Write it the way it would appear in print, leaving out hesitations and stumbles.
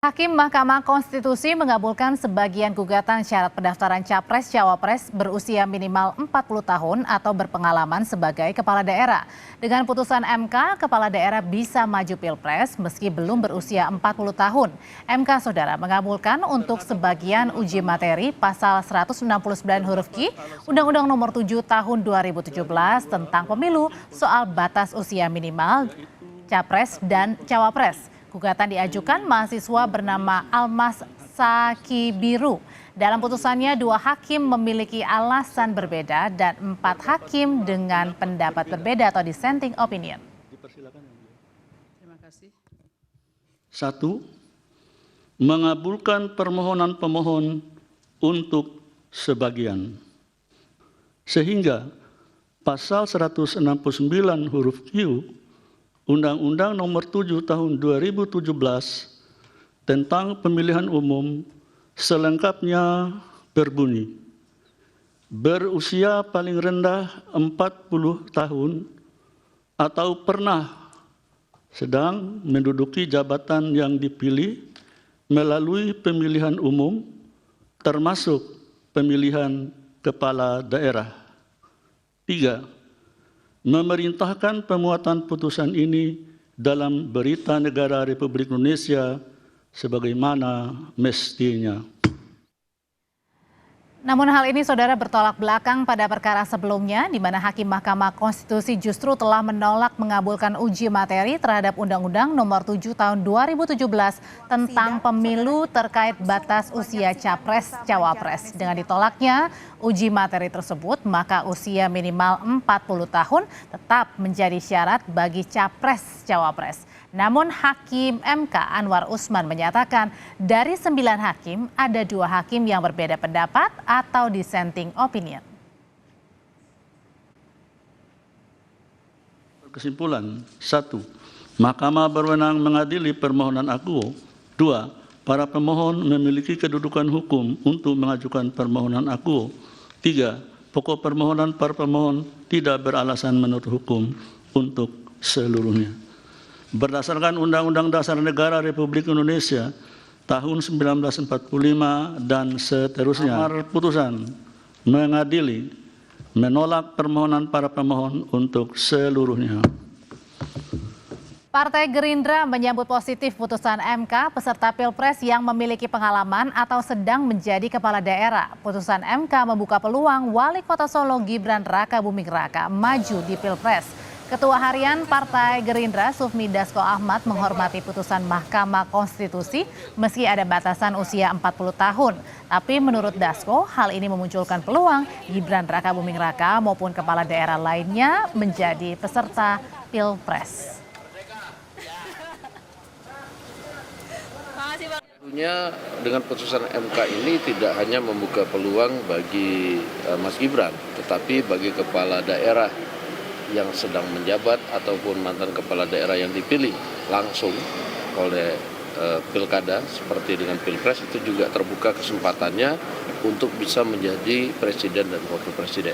Hakim Mahkamah Konstitusi mengabulkan sebagian gugatan syarat pendaftaran Capres-Cawapres berusia minimal 40 tahun atau berpengalaman sebagai kepala daerah. Dengan putusan MK, kepala daerah bisa maju Pilpres meski belum berusia 40 tahun. MK Saudara mengabulkan untuk sebagian uji materi pasal 169 huruf Q Undang-Undang Nomor 7 Tahun 2017 tentang pemilu soal batas usia minimal Capres dan Cawapres. Gugatan diajukan mahasiswa bernama Almas Sakibiru. Dalam putusannya, 2 hakim memiliki alasan berbeda dan 4 hakim dengan pendapat berbeda atau dissenting opinion. Terima kasih. 1. Mengabulkan permohonan pemohon untuk sebagian. Sehingga pasal 169 huruf Q Undang-Undang Nomor 7 Tahun 2017 tentang pemilihan umum selengkapnya berbunyi, berusia paling rendah 40 tahun atau pernah sedang menduduki jabatan yang dipilih melalui pemilihan umum termasuk pemilihan kepala daerah. 3. Memerintahkan pemuatan putusan ini dalam Berita Negara Republik Indonesia sebagaimana mestinya. Namun hal ini Saudara bertolak belakang pada perkara sebelumnya di mana Hakim Mahkamah Konstitusi justru telah menolak mengabulkan uji materi terhadap Undang-Undang Nomor 7 Tahun 2017 tentang pemilu terkait batas usia Capres-Cawapres. Dengan ditolaknya uji materi tersebut, maka usia minimal 40 tahun tetap menjadi syarat bagi Capres-Cawapres. Namun Hakim MK Anwar Usman menyatakan dari 9 hakim ada 2 hakim yang berbeda pendapat atau dissenting opinion. Kesimpulan: 1. Mahkamah berwenang mengadili permohonan akuo. 2. Para pemohon memiliki kedudukan hukum untuk mengajukan permohonan akuo. 3. Pokok permohonan para pemohon tidak beralasan menurut hukum untuk seluruhnya. Berdasarkan Undang-Undang Dasar Negara Republik Indonesia tahun 1945 dan seterusnya, amar putusan mengadili menolak permohonan para pemohon untuk seluruhnya. Partai Gerindra menyambut positif putusan MK peserta Pilpres yang memiliki pengalaman atau sedang menjadi kepala daerah. Putusan MK membuka peluang Wali Kota Solo Gibran Rakabuming Raka maju di Pilpres. Ketua Harian Partai Gerindra Sufmi Dasko Ahmad menghormati putusan Mahkamah Konstitusi meski ada batasan usia 40 tahun. Tapi menurut Dasko, hal ini memunculkan peluang Gibran Rakabuming Raka maupun kepala daerah lainnya menjadi peserta Pilpres. Tentunya dengan putusan MK ini tidak hanya membuka peluang bagi Mas Gibran, tetapi bagi kepala daerah yang sedang menjabat ataupun mantan kepala daerah yang dipilih langsung oleh pilkada seperti dengan Pilpres itu juga terbuka kesempatannya untuk bisa menjadi presiden dan wakil presiden.